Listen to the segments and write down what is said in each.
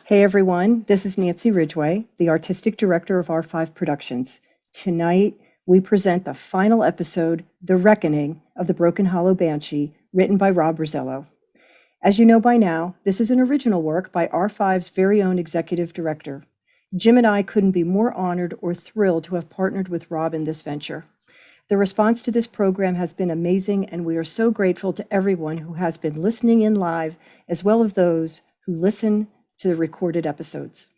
Hey everyone, this is Nancy Ridgway, the Artistic Director of R5 Productions. Tonight, we present the final episode, The Reckoning of the Broken Hollow Banshee, written by Rob Rosiello. As you know by now, this is an original work by R5's very own Executive Director. Jim and I couldn't be more honored or thrilled to have partnered with Rob in this venture. The response to this program has been amazing, and we are so grateful to everyone who has been listening in live, as well as those who listen to the recorded episodes.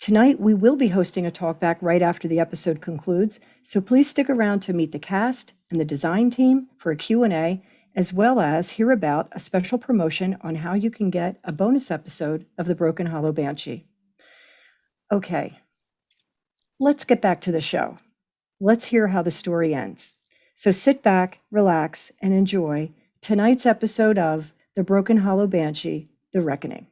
Tonight, we will be hosting a talkback right after the episode concludes, so please stick around to meet the cast and the design team for a Q&A, as well as hear about a special promotion on how you can get a bonus episode of the Broken Hollow Banshee. Okay, let's get back to the show. Let's hear how the story ends. So sit back, relax, and enjoy tonight's episode of The Broken Hollow Banshee, The Reckoning.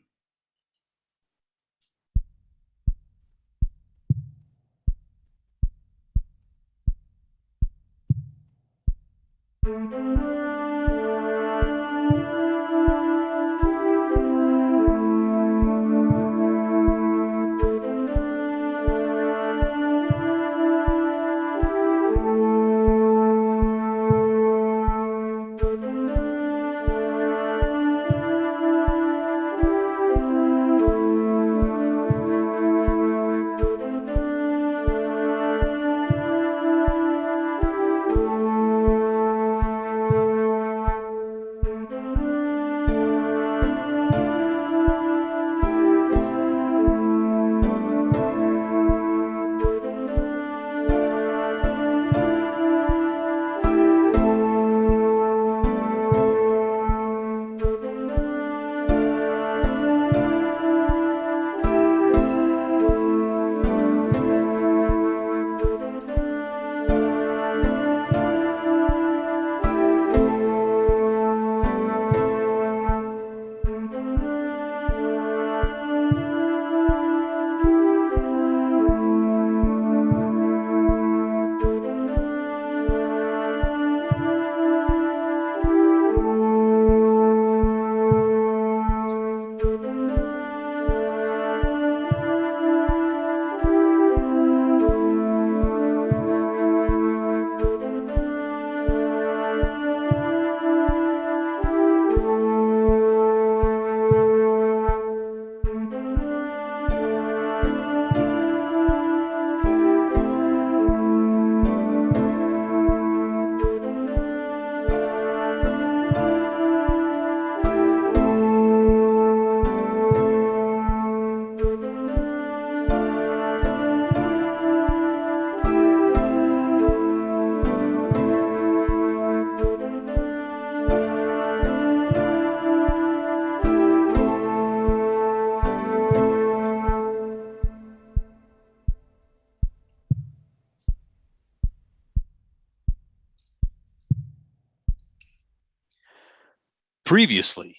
Previously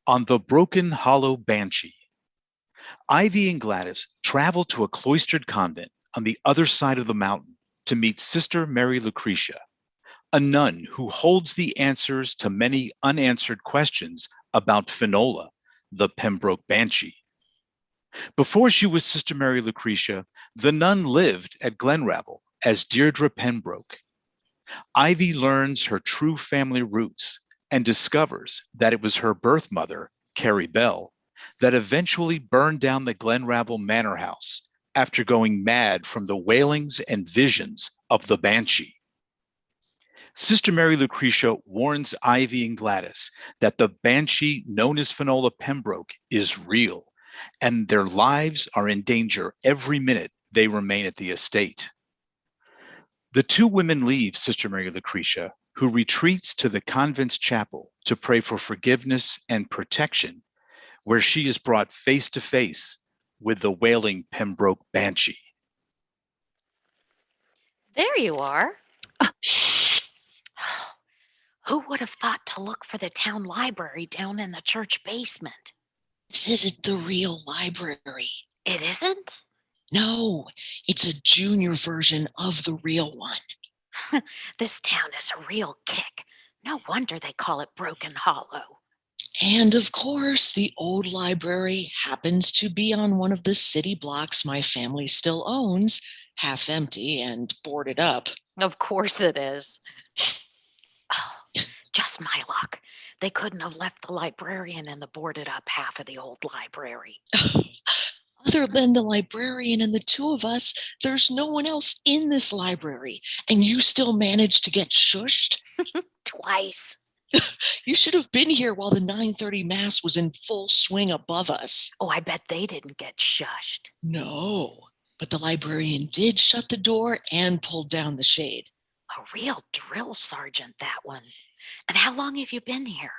on the Broken Hollow Banshee, Ivy and Gladys travel to a cloistered convent on the other side of the mountain to meet Sister Mary Lucretia, a nun who holds the answers to many unanswered questions about Finola, the Pembroke Banshee. Before she was Sister Mary Lucretia, the nun lived at Glenravel as Deirdre Pembroke. Ivy learns her true family roots and discovers that it was her birth mother, Carrie Bell, that eventually burned down the Glenravel Manor House after going mad from the wailings and visions of the Banshee. Sister Mary Lucretia warns Ivy and Gladys that the Banshee known as Finola Pembroke is real, and their lives are in danger every minute they remain at the estate. The two women leave Sister Mary Lucretia, who retreats to the convent's chapel to pray for forgiveness and protection, where she is brought face to face with the wailing Pembroke Banshee. There you are. Shh. Who would have thought to look for the town library down in the church basement? This isn't the real library. It isn't? No, it's a junior version of the real one. This town is a real kick. No wonder they call it Broken Hollow. And of course, the old library happens to be on one of the city blocks my family still owns, half empty and boarded up. Of course it is. Oh, just my luck. They couldn't have left the librarian in the boarded up half of the old library. Other than the librarian and the two of us, there's no one else in this library, and you still managed to get shushed? Twice. You should have been here while the 9:30 mass was in full swing above us. Oh, I bet they didn't get shushed. No, but the librarian did shut the door and pulled down the shade. A real drill sergeant, that one. And how long have you been here?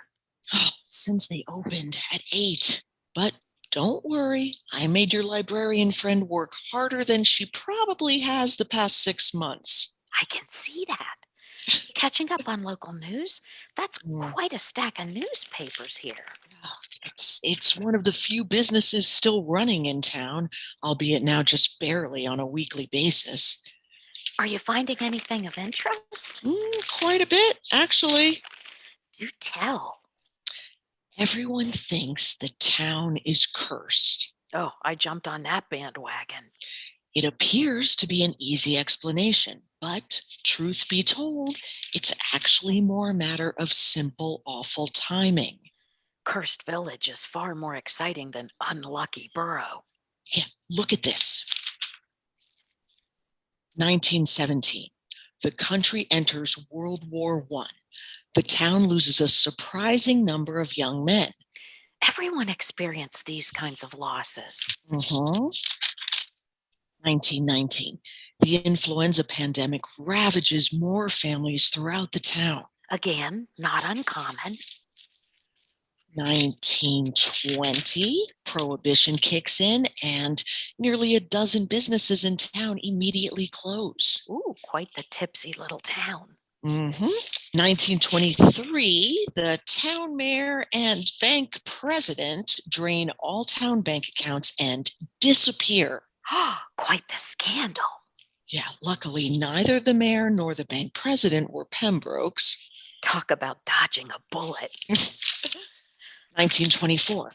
Oh, since they opened at 8. But don't worry, I made your librarian friend work harder than she probably has the past 6 months. I can see that. Catching up on local news? That's quite a stack of newspapers here. It's one of the few businesses still running in town, albeit now just barely on a weekly basis. Are you finding anything of interest? Quite a bit, actually. Do tell. Everyone thinks the town is cursed. Oh, I jumped on that bandwagon. It appears to be an easy explanation, but truth be told, it's actually more a matter of simple, awful timing. Cursed Village is far more exciting than Unlucky Borough. Yeah, look at this. 1917. The country enters World War I. The town loses a surprising number of young men. Everyone experienced these kinds of losses. 1919. The influenza pandemic ravages more families throughout the town. Again, not uncommon. 1920, Prohibition kicks in and nearly a dozen businesses in town immediately close. Ooh, quite the tipsy little town. 1923, the town mayor and bank president drain all town bank accounts and disappear. Quite the scandal. Yeah, luckily neither the mayor nor the bank president were Pembrokes. Talk about dodging a bullet. 1924,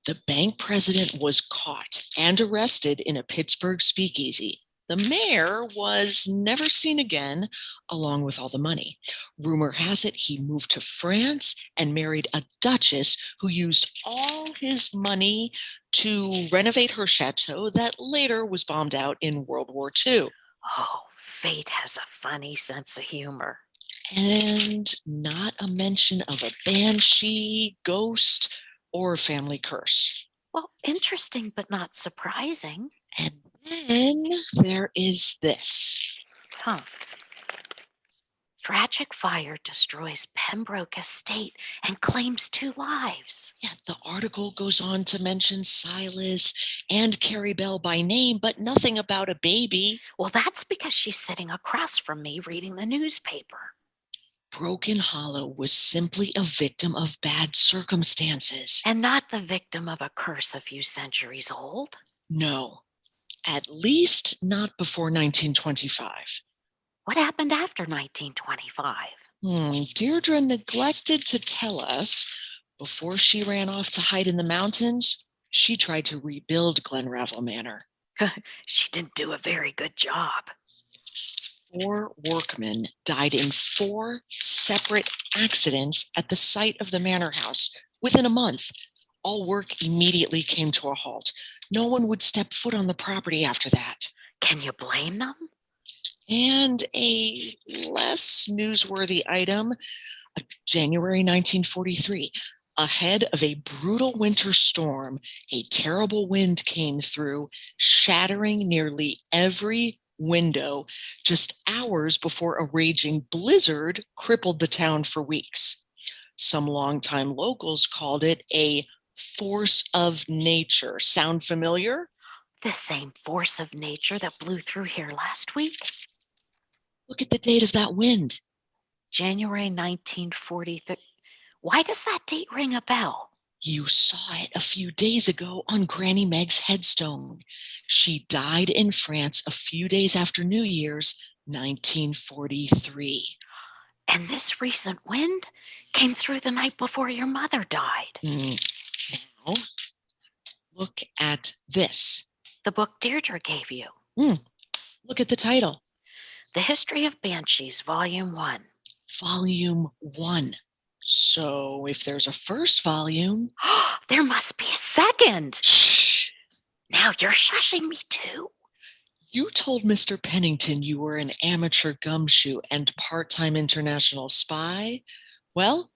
the bank president was caught and arrested in a Pittsburgh speakeasy. The mayor was never seen again, along with all the money. Rumor has it he moved to France and married a duchess who used all his money to renovate her chateau that later was bombed out in World War II. Oh, fate has a funny sense of humor. And not a mention of a banshee, ghost, or family curse. Well, interesting, but not surprising. And then there is this. Tragic fire destroys Pembroke estate and claims 2 lives. Yeah, the article goes on to mention Silas and Carrie Bell by name, but nothing about a baby. Well, that's because she's sitting across from me reading the newspaper. Broken Hollow was simply a victim of bad circumstances. And not the victim of a curse a few centuries old. No, at least not before 1925. What happened after 1925? Deirdre neglected to tell us. Before she ran off to hide in the mountains, she tried to rebuild Glenravel Manor. She didn't do a very good job. 4 workmen died in 4 separate accidents at the site of the manor house within a month. All work immediately came to a halt. No one would step foot on the property after that. Can you blame them? And a less newsworthy item, January 1943. Ahead of a brutal winter storm, a terrible wind came through, shattering nearly every window just hours before a raging blizzard crippled the town for weeks. Some longtime locals called it a force of nature. Sound familiar? The same force of nature that blew through here last week? Look at the date of that wind. January 1943. Why does that date ring a bell? You saw it a few days ago on Granny Meg's headstone. She died in France a few days after New Year's, 1943. And this recent wind came through the night before your mother died. Now, look at this. The book Deirdre gave you. Look at the title. The History of Banshees, Volume 1. Volume 1. So if there's a first volume... There must be a second. Shh! Now you're shushing me too. You told Mr. Pennington you were an amateur gumshoe and part-time international spy. Well,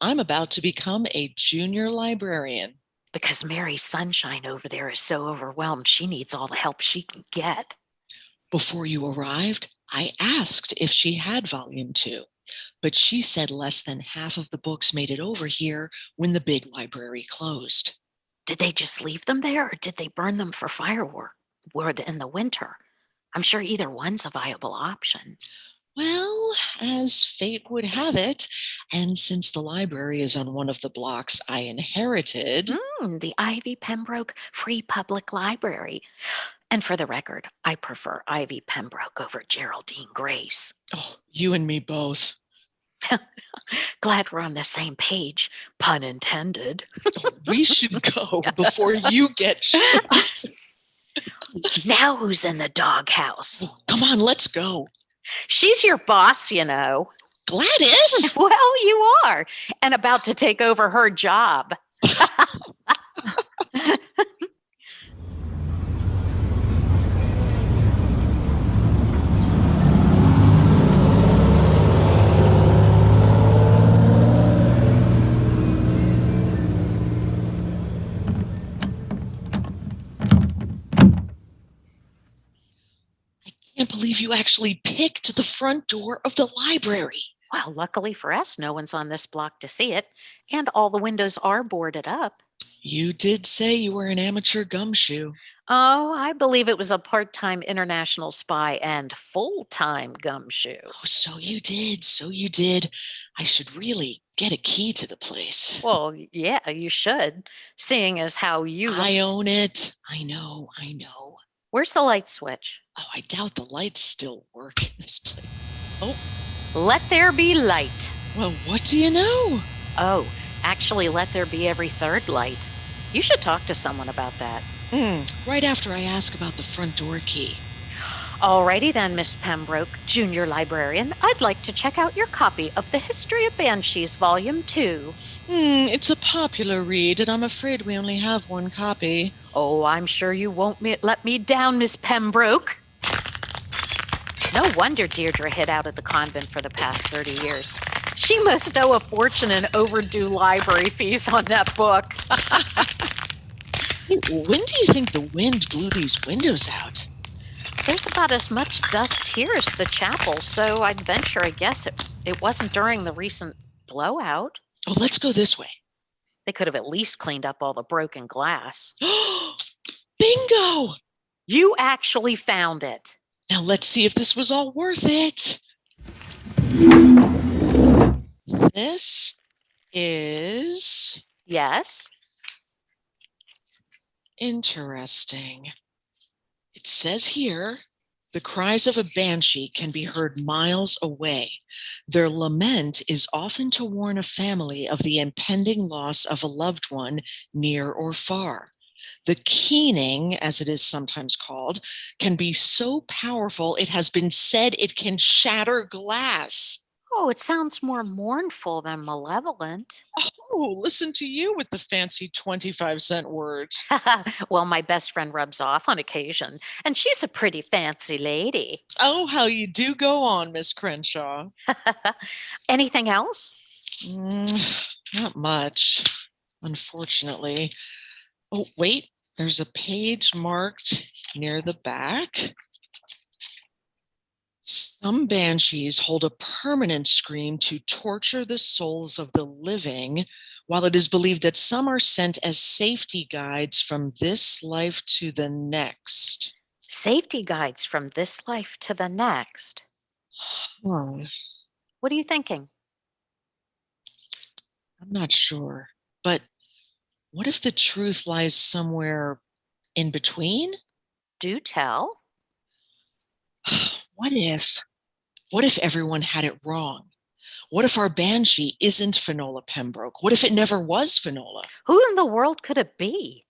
I'm about to become a junior librarian. Because Mary Sunshine over there is so overwhelmed, she needs all the help she can get. Before you arrived, I asked if she had volume 2, but she said less than half of the books made it over here when the big library closed. Did they just leave them there, or did they burn them for firewood in the winter? I'm sure either one's a viable option. Well, as fate would have it, and since the library is on one of the blocks I inherited... The Ivy Pembroke Free Public Library. And for the record, I prefer Ivy Pembroke over Geraldine Grace. Oh, you and me both. Glad we're on the same page, pun intended. We should go before you get shot. Now who's in the doghouse? Oh, come on, let's go. She's your boss, you know. Gladys? Well, you are, and about to take over her job. I can't believe you actually picked the front door of the library. Well, luckily for us, no one's on this block to see it, and all the windows are boarded up. You did say you were an amateur gumshoe. Oh, I believe it was a part-time international spy and full-time gumshoe. Oh, so you did. So you did. I should really get a key to the place. Well, yeah, you should, seeing as how you... I own it. I know. Where's the light switch? Oh, I doubt the lights still work in this place. Oh, Let there be light. well, what do you know? Oh, actually, let there be every third light. You should talk to someone about that. Right after I ask about the front door key. Alrighty then, Miss Pembroke, junior librarian. I'd like to check out your copy of The History of Banshees, Volume 2. It's a popular read, and I'm afraid we only have one copy. Oh, I'm sure you won't let me down, Miss Pembroke. No wonder Deirdre hid out at the convent for the past 30 years. She must owe a fortune in overdue library fees on that book. When do you think the wind blew these windows out? There's about as much dust here as the chapel, so I'd venture a guess it wasn't during the recent blowout. Oh, let's go this way. They could have at least cleaned up all the broken glass. Bingo! You actually found it. Now let's see if this was all worth it. This is Yes? interesting. It says here, the cries of a banshee can be heard miles away. Their lament is often to warn a family of the impending loss of a loved one near or far. The keening, as it is sometimes called, can be so powerful it has been said it can shatter glass. Oh, it sounds more mournful than malevolent. Oh, listen to you with the fancy 25-cent words. Well, my best friend rubs off on occasion, and she's a pretty fancy lady. Oh, how you do go on, Miss Crenshaw. Anything else? Not much, unfortunately. Oh, wait, there's a page marked near the back. Some banshees hold a permanent scream to torture the souls of the living, while it is believed that some are sent as safety guides from this life to the next. Safety guides from this life to the next. Oh, What are you thinking? I'm not sure, but what if the truth lies somewhere in between? Do tell. What if everyone had it wrong? What if our banshee isn't Finola Pembroke? What if it never was Finola? Who in the world could it be?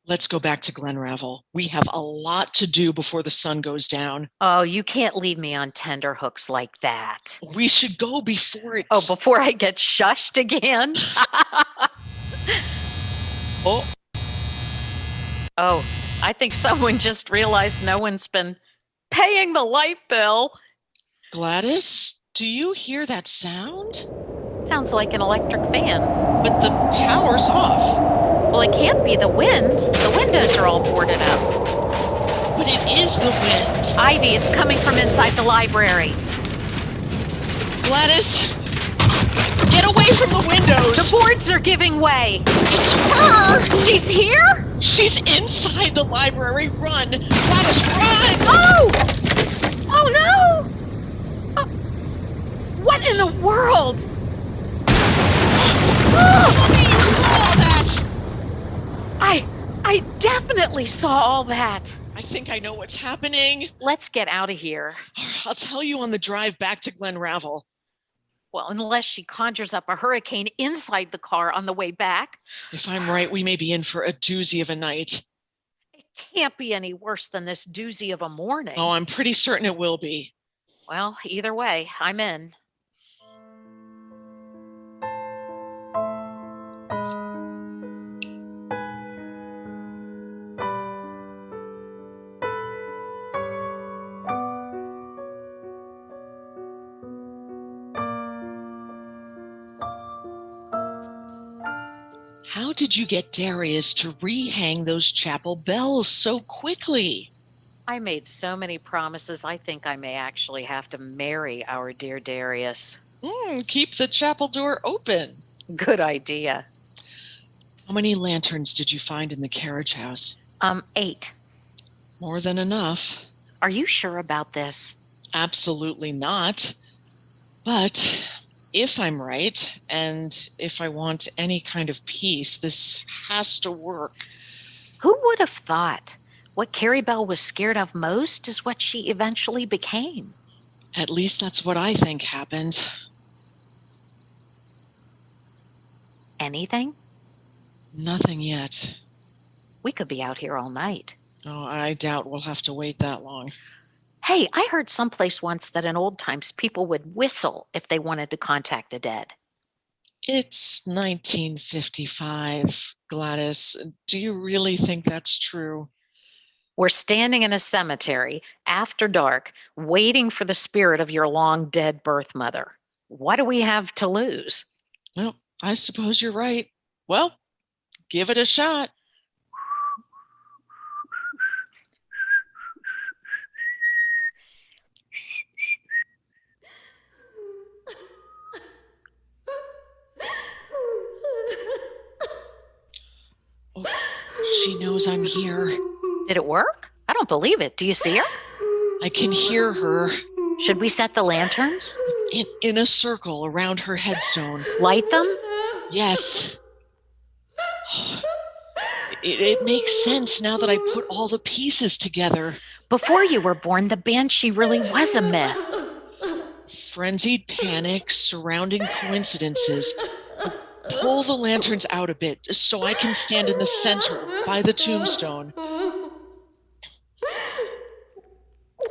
Let's go back to Glenravel. We have a lot to do before the sun goes down. Oh, you can't leave me on tenterhooks like that. We should go before it's... Oh, before I get shushed again? Oh, Oh, I think someone just realized no one's been paying the light bill. Gladys, do you hear that sound? Sounds like an electric fan. But the power's off. Well, it can't be the wind. The windows are all boarded up. But it is the wind. Ivy, it's coming from inside the library. Gladys, get away from the windows. The boards are giving way. It's her. She's here? She's inside the library. Run. Gladys, run. Oh! Oh, no! What in the world? Mommy, you saw all that. I definitely saw all that. I think I know what's happening. Let's get out of here. I'll tell you on the drive back to Glenravel. Well, unless she conjures up a hurricane inside the car on the way back. If I'm right, we may be in for a doozy of a night. It can't be any worse than this doozy of a morning. Oh, I'm pretty certain it will be. Well, either way, I'm in. How did you get Darius to rehang those chapel bells so quickly? I made so many promises, I think I may actually have to marry our dear Darius. Keep the chapel door open. Good idea. How many lanterns did you find in the carriage house? 8. More than enough. Are you sure about this? Absolutely not. But if I'm right, and if I want any kind of peace, this has to work. Who would have thought? What Carrie Bell was scared of most is what she eventually became. At least that's what I think happened. Anything? Nothing yet. We could be out here all night. Oh, I doubt we'll have to wait that long. Hey, I heard someplace once that in old times people would whistle if they wanted to contact the dead. It's 1955, Gladys. Do you really think that's true? We're standing in a cemetery after dark, waiting for the spirit of your long dead birth mother. What do we have to lose? Well, I suppose you're right. Well, give it a shot. Oh, she knows I'm here. Did it work? I don't believe it. Do you see her? I can hear her Should we set the lanterns? in a circle around her headstone. Light them? Yes. It makes sense now that I put all the pieces together. Before you were born, the Banshee really was a myth. Frenzied panic surrounding coincidences. Pull the lanterns out a bit so I can stand in the center by the tombstone.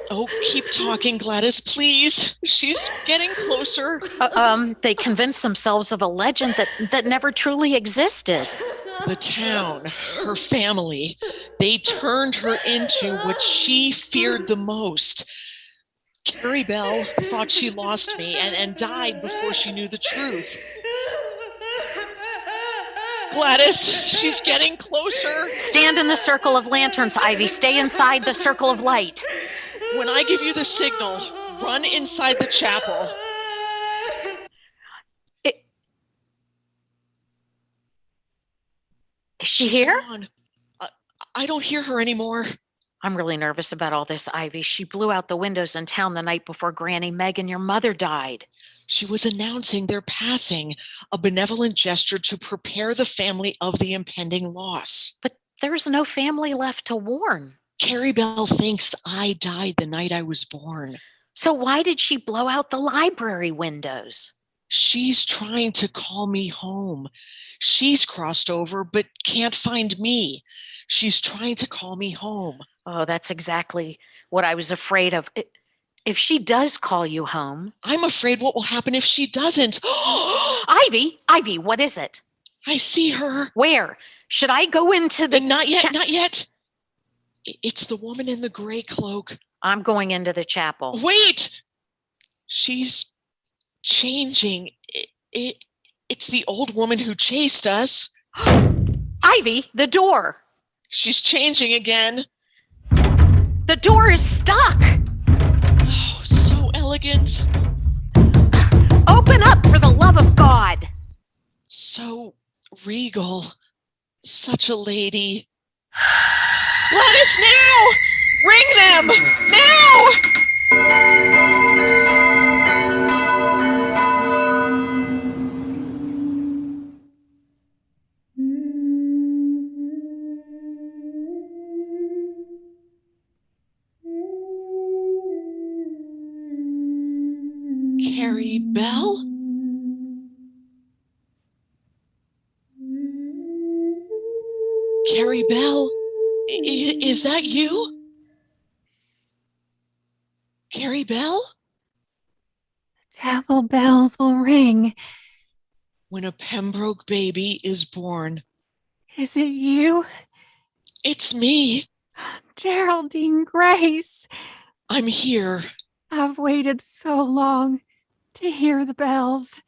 Oh, keep talking, Gladys, please. She's getting closer. They convinced themselves of a legend that never truly existed. The town, her family, they turned her into what she feared the most. Carrie Bell thought she lost me and died before she knew the truth. Gladys, she's getting closer. Stand in the circle of lanterns, Ivy. Stay inside the circle of light. When I give you the signal, run inside the chapel. Is she here? Come on. I don't hear her anymore. I'm really nervous about all this, Ivy. She blew out the windows in town the night before Granny Meg and your mother died. She was announcing their passing, a benevolent gesture to prepare the family of the impending loss. But there's no family left to warn. Carrie Bell thinks I died the night I was born. So why did she blow out the library windows? She's trying to call me home. She's crossed over, but can't find me. She's trying to call me home. Oh, that's exactly what I was afraid of. If she does call you home. I'm afraid what will happen if she doesn't. Ivy, what is it? I see her. Where? Should I go into the... Not yet, not yet. It's the woman in the gray cloak. I'm going into the chapel. Wait! She's changing. It's the old woman who chased us. Ivy, the door. She's changing again. The door is stuck. Oh, so elegant. Open up, for the love of God. So regal. Such a lady. Let us now! Ring them! Now! Carrie Bell? Carrie Bell? Is that you? Carrie Bell? Chapel bells will ring. When a Pembroke baby is born. Is it you? It's me. Geraldine Grace. I'm here. I've waited so long to hear the bells.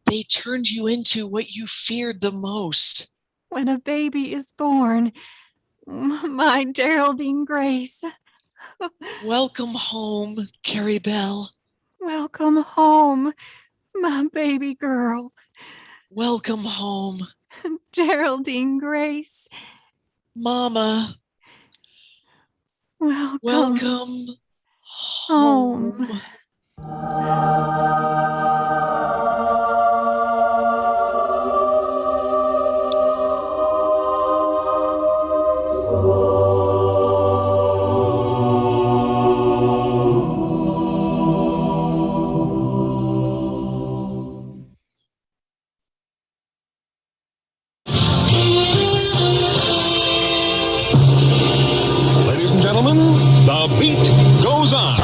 They turned you into what you feared the most. When a baby is born, my Geraldine Grace. Welcome home, Carrie Bell. Welcome home, my baby girl. Welcome home, Geraldine Grace. Mama. Welcome home. The beat goes on.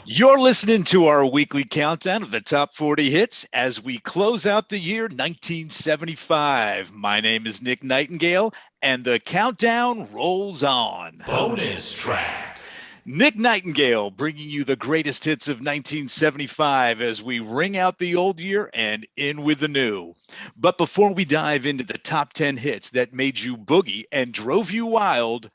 You're listening to our weekly countdown of the top 40 hits as we close out the year 1975. My name is Nick Nightingale, and the countdown rolls on. Bonus track. Nick Nightingale bringing you the greatest hits of 1975 as we ring out the old year and in with the new. But before we dive into the top 10 hits that made you boogie and drove you wild,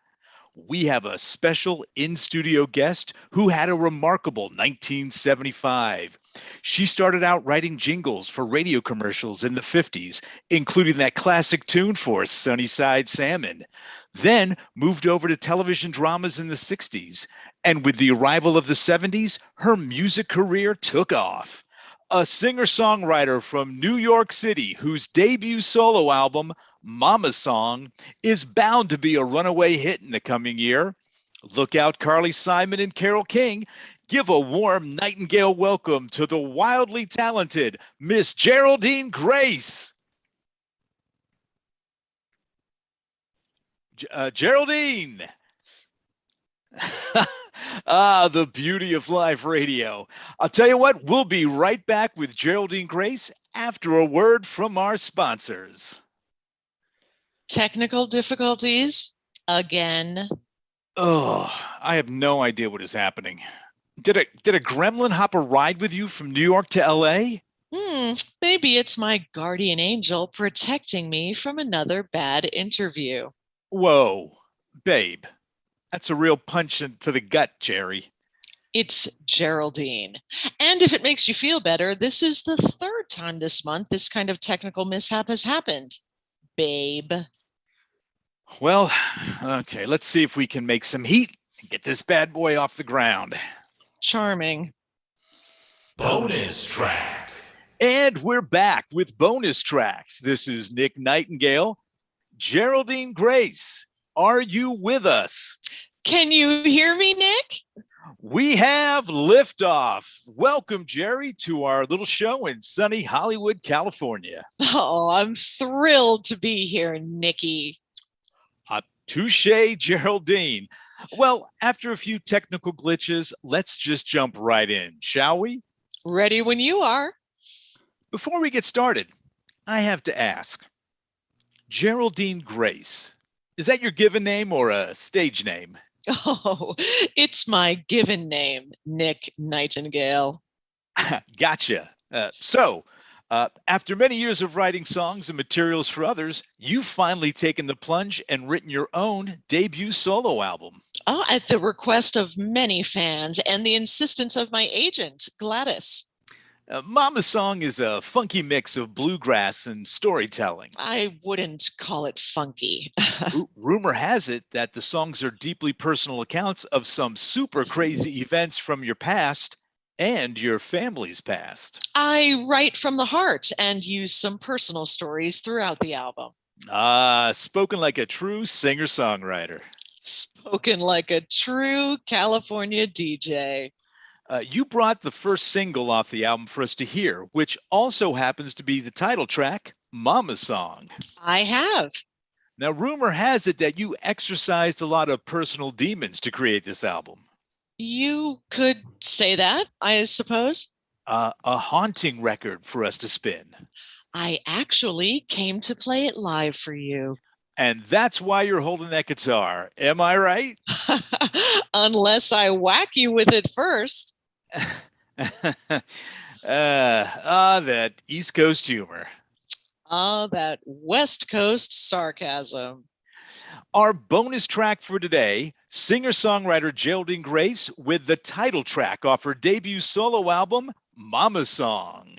we have a special in-studio guest who had a remarkable 1975. She started out writing jingles for radio commercials in the 50s, including that classic tune for Sunnyside Salmon. Then moved over to television dramas in the 60s. And with the arrival of the 70s, her music career took off. A singer-songwriter from New York City whose debut solo album, Mama's Song, is bound to be a runaway hit in the coming year. Look out, Carly Simon and Carole King. Give a warm Nightingale welcome to the wildly talented Miss Geraldine Grace. Geraldine. The beauty of live radio. I'll tell you what, we'll be right back with Geraldine Grace after a word from our sponsors. Technical difficulties again. Oh, I have no idea what is happening. Did a gremlin hop a ride with you from New York to LA? Maybe it's my guardian angel protecting me from another bad interview. Whoa, babe. That's a real punch into the gut, Jerry. It's Geraldine. And if it makes you feel better, this is the third time this month this kind of technical mishap has happened. Babe. Well, okay, let's see if we can make some heat and get this bad boy off the ground. Charming. Bonus track. And we're back with bonus tracks. This is Nick Nightingale. Geraldine Grace, are you with us? Can you hear me, Nick? We have liftoff. Welcome, Jerry, to our little show in sunny Hollywood, California. Oh, I'm thrilled to be here, Nikki. Touche, Geraldine. Well, after a few technical glitches, let's just jump right in, shall we? Ready when you are. Before we get started, I have to ask, Geraldine Grace, is that your given name or a stage name? Oh, it's my given name, Nick Nightingale. Gotcha. After many years of writing songs and materials for others, you've finally taken the plunge and written your own debut solo album. Oh, at the request of many fans and the insistence of my agent, Gladys. Mama Song is a funky mix of bluegrass and storytelling. I wouldn't call it funky. Rumor has it that the songs are deeply personal accounts of some super crazy events from your past and your family's past. I write from the heart and use some personal stories throughout the album. Spoken like a true singer-songwriter. Spoken like a true California DJ. You brought the first single off the album for us to hear, which also happens to be the title track, Mama Song. I have. Now, rumor has it that you exercised a lot of personal demons to create this album. You could say that, I suppose. A haunting record for us to spin. I actually came to play it live for you. And that's why you're holding that guitar. Am I right? Unless I whack you with it first. That East Coast humor. That West Coast sarcasm. Our bonus track for today, singer-songwriter Geraldine Grace with the title track off her debut solo album, Mama Song.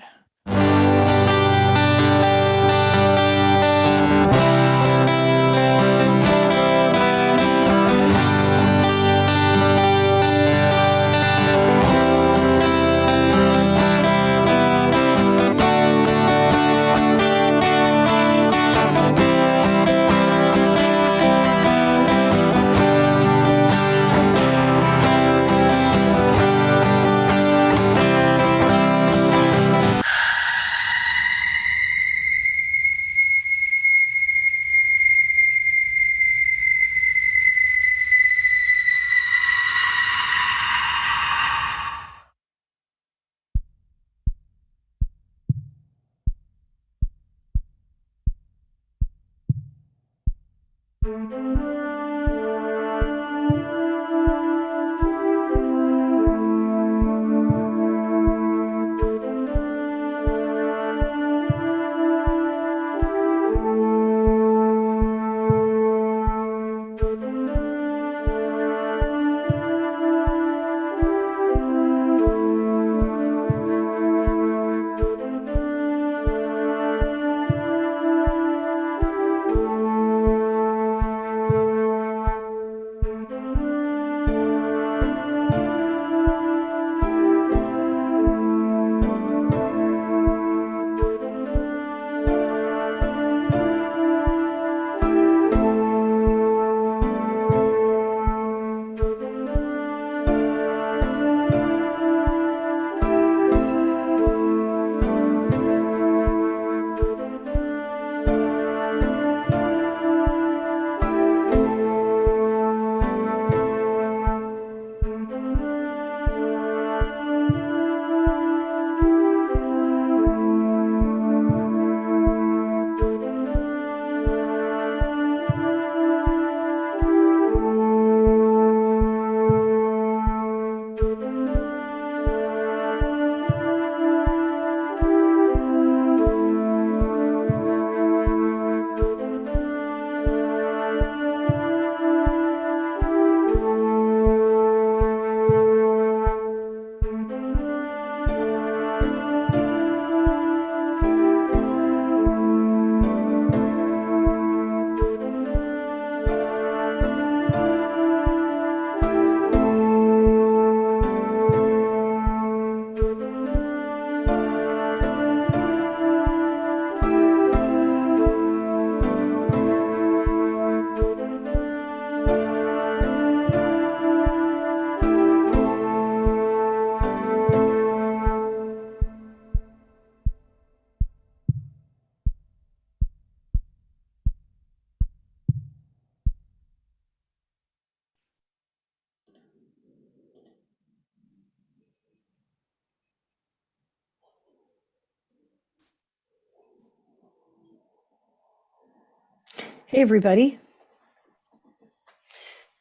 Hey, everybody.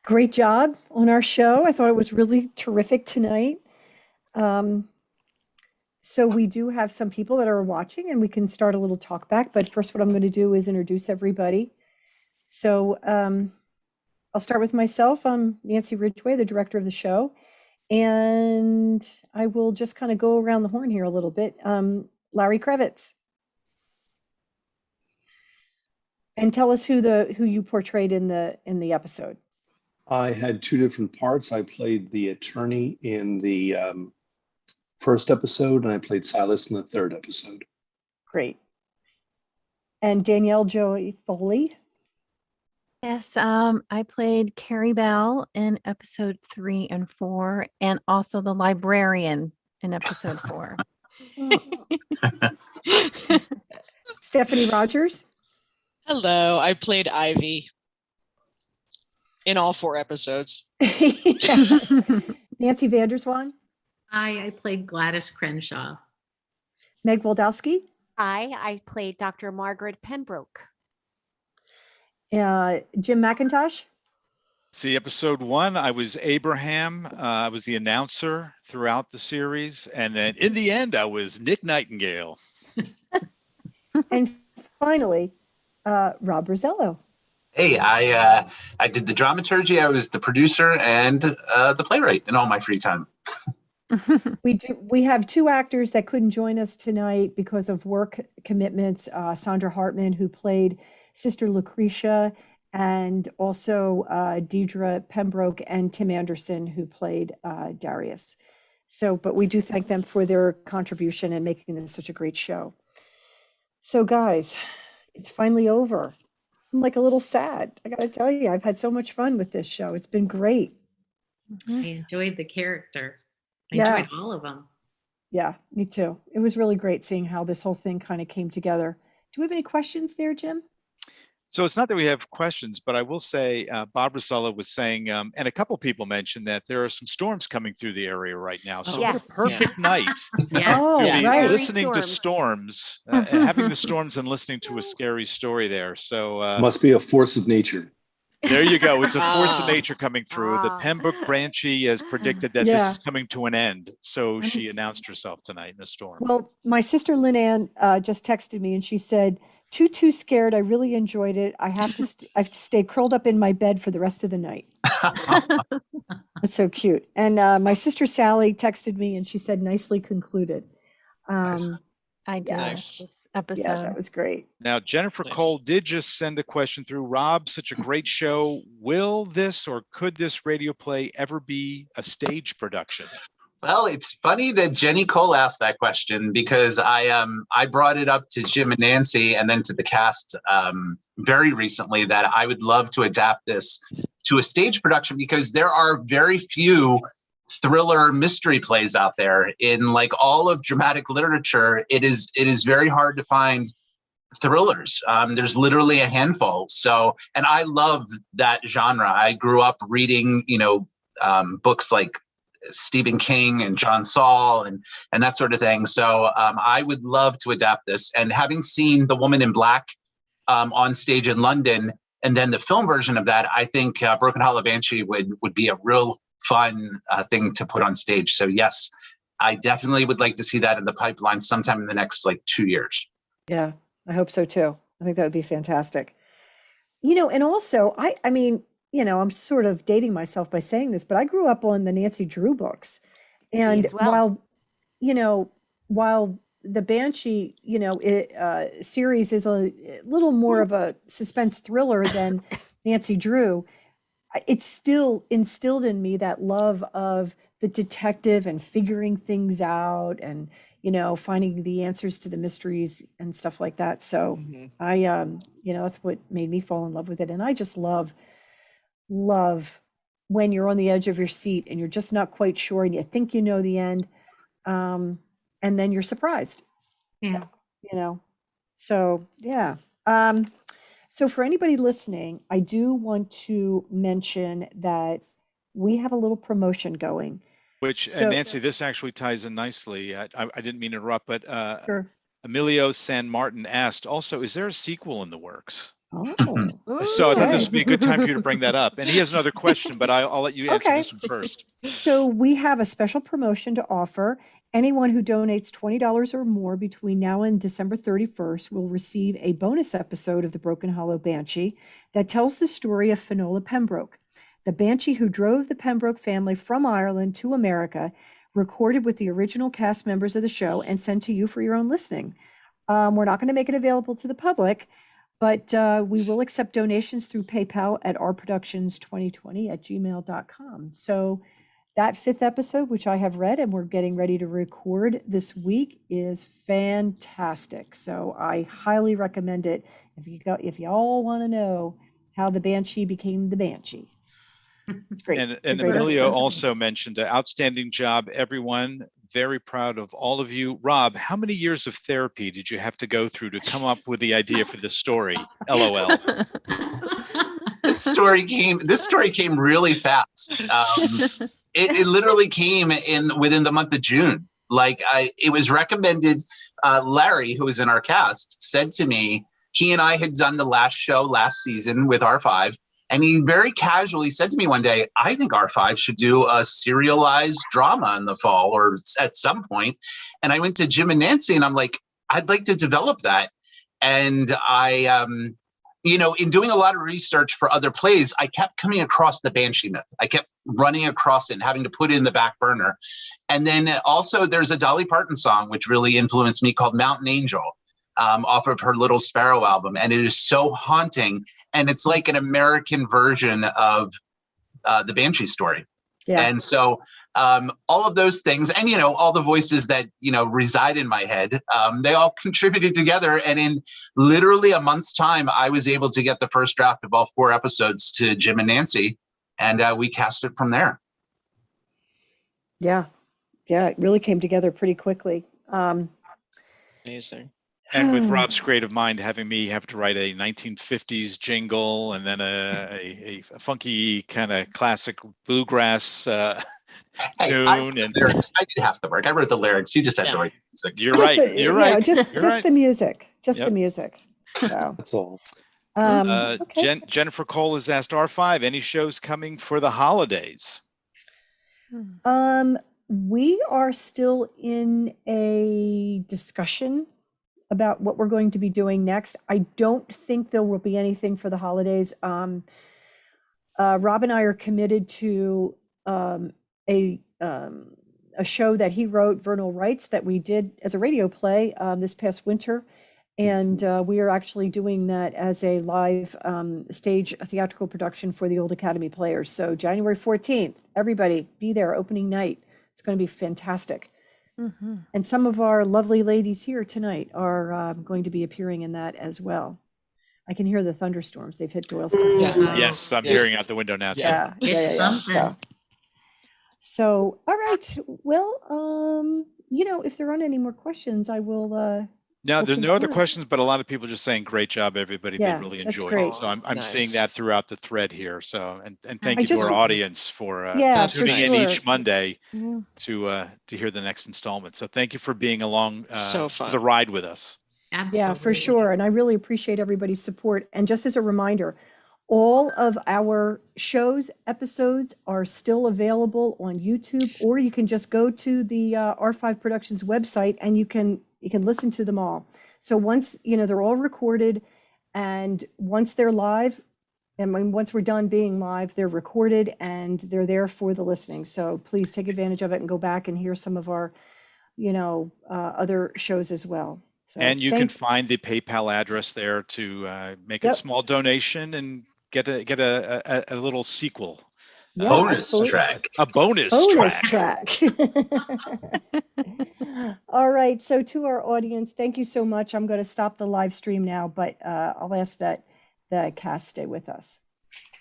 Great job on our show. I thought it was really terrific tonight. So we do have some people that are watching and we can start a little talk back. But first, what I'm going to do is introduce everybody. So I'll start with myself. I'm Nancy Ridgway, the director of the show. And I will just kind of go around the horn here a little bit. Larry Kravitz. And tell us who you portrayed in the episode. I had two different parts. I played the attorney in the first episode, and I played Silas in the third episode. Great. And Danielle Joy Foley. Yes, I played Carrie Bell in episode 3 and 4, and also the librarian in episode 4. Stephanie Rogers. Hello, I played Ivy in all 4 episodes. Nancy Vanderswan. Hi, I played Gladys Crenshaw. Meg Waldowski. Hi, I played Dr. Margaret Pembroke. Jim McIntosh. See, episode 1, I was Abraham. I was the announcer throughout the series. And then in the end, I was Nick Nightingale. And finally, Rob Rosiello. Hey, I did the dramaturgy. I was the producer and the playwright in all my free time. We have 2 actors that couldn't join us tonight because of work commitments. Sandra Hartman, who played Sister Lucretia, and also Deidre Pembroke and Tim Anderson, who played Darius. So, but we do thank them for their contribution and making this such a great show. So guys, it's finally over. I'm like a little sad. I gotta tell you, I've had so much fun with this show. It's been great. I enjoyed the character. I Yeah. enjoyed all of them. Yeah, me too. It was really great seeing how this whole thing kind of came together. Do we have any questions there, Jim? So it's not that we have questions, but I will say Bob Rosella was saying, and a couple people mentioned that there are some storms coming through the area right now. So Yes. what a perfect night. Yeah. Oh, to be right. listening to Storms. storms, having the storms and listening to a scary story there. So Must be a force of nature. there you go. It's a force of Ah. nature coming through. The Ah. Pembroke Banshee has predicted that Yeah. this is coming to an end. So she announced herself tonight in a storm. Well, my sister Lynn Ann just texted me and she said, too scared. I really enjoyed it. I have to I have to stay curled up in my bed for the rest of the night. That's so cute. And my sister Sally texted me and she said, nicely concluded. Nice. I did Nice. this episode. Yeah, that was great. Now, Jennifer Nice. Cole did just send a question through. Rob, such a great show. Will this or could this radio play ever be a stage production? Well, it's funny that Jenny Cole asked that question because I brought it up to Jim and Nancy and then to the cast very recently that I would love to adapt this to a stage production because there are very few thriller mystery plays out there. In like all of dramatic literature, it is very hard to find thrillers. There's literally a handful. So, and I love that genre. I grew up reading, books like Stephen King and John Saul and that sort of thing. So I would love to adapt this. And having seen The Woman in Black on stage in London, and then the film version of that, I think Broken Hollow Banshee would be a real fun thing to put on stage. So yes, I definitely would like to see that in the pipeline sometime in the next 2 years. Yeah, I hope so too. I think that would be fantastic. And also I mean, I'm sort of dating myself by saying this, but I grew up on the Nancy Drew books. And as well. while the Banshee, series is a little more of a suspense thriller than Nancy Drew, it still instilled in me that love of the detective and figuring things out and, finding the answers to the mysteries and stuff like that. So Mhm. that's what made me fall in love with it. And I just love when you're on the edge of your seat and you're just not quite sure and you think you know the end, and then you're surprised. Yeah. So yeah. So for anybody listening, I do want to mention that we have a little promotion going. Which, So- and Nancy, this actually ties in nicely. I didn't mean to interrupt, but Sure. Emilio San Martin asked also, is there a sequel in the works? Oh, So I thought this okay. would be a good time for you to bring that up. And he has another question, but I'll let you answer Okay. this one first. So we have a special promotion to offer. Anyone who donates $20 or more between now and December 31st will receive a bonus episode of the Broken Hollow Banshee that tells the story of Finola Pembroke, the Banshee who drove the Pembroke family from Ireland to America, recorded with the original cast members of the show and sent to you for your own listening. We're not going to make it available to the public, but we will accept donations through PayPal at ourproductions2020@gmail.com. So that 5th episode, which I have read and we're getting ready to record this week, is fantastic. So I highly recommend it if you all want to know how the Banshee became the Banshee. It's great. And It's a great Amelia episode. also mentioned an outstanding job, everyone. Very proud of all of you. Rob, how many years of therapy did you have to go through to come up with the idea for this story? LOL. This story came really fast. It literally came within the month of June. It was recommended. Larry, who was in our cast, said to me, he and I had done the last show last season with R5. And he very casually said to me one day, I think R5 should do a serialized drama in the fall or at some point. And I went to Jim and Nancy and I'm like, I'd like to develop that. And I, in doing a lot of research for other plays, I kept coming across the Banshee myth. I kept running across it and having to put it in the back burner. And then also there's a Dolly Parton song, which really influenced me, called Mountain Angel. Off of her Little Sparrow album. And it is so haunting. And it's like an American version of the Banshee story. Yeah. And so all of those things, and, all the voices that, reside in my head, they all contributed together. And in literally a month's time, I was able to get the first draft of all 4 episodes to Jim and Nancy. And we cast it from there. Yeah. Yeah. It really came together pretty quickly. Amazing. And with Rob's creative mind, having me have to write a 1950s jingle and then a funky kind of classic bluegrass tune. I did half the work. I wrote the lyrics. You just had to write the music. You're right. You're right. Just right. the music. Just the music. So that's all. Okay. Jennifer Cole has asked R5, any shows coming for the holidays? We are still in a discussion about what we're going to be doing next. I don't think there will be anything for the holidays. Rob and I are committed to a show that he wrote, Vernal Rights, that we did as a radio play this past winter. And we are actually doing that as a live stage theatrical production for the Old Academy Players. So January 14th, everybody be there, opening night. It's going to be fantastic. Mm-hmm. And some of our lovely ladies here tonight are going to be appearing in that as well. I can hear the thunderstorms. They've hit Doylestown. Yeah. Yes, I'm hearing out the window now. Yeah. So, all right. Well, if there aren't any more questions, I will. No, there's no other questions, but a lot of people just saying, great job, everybody. They really enjoyed it. So I'm seeing that throughout the thread here. So, and thank you to our audience for tuning in each Monday to hear the next installment. So thank you for being along the ride with us. Absolutely. Yeah, for sure. And I really appreciate everybody's support. And just as a reminder, all of our shows, episodes are still available on YouTube, or you can just go to the R5 Productions website and you can listen to them all. So once, they're all recorded, and once they're live, once we're done being live, they're recorded and they're there for the listening. So please take advantage of it and go back and hear some of our, other shows as well. So, and you can find the PayPal address there to make a small donation and get a little sequel. Yeah, bonus track. A bonus track. All right. So to our audience, thank you so much. I'm going to stop the live stream now, but I'll ask that the cast stay with us.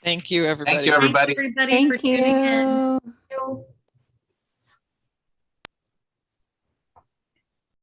Thank you, everybody. Thank you, everybody. Thanks, everybody, for tuning in.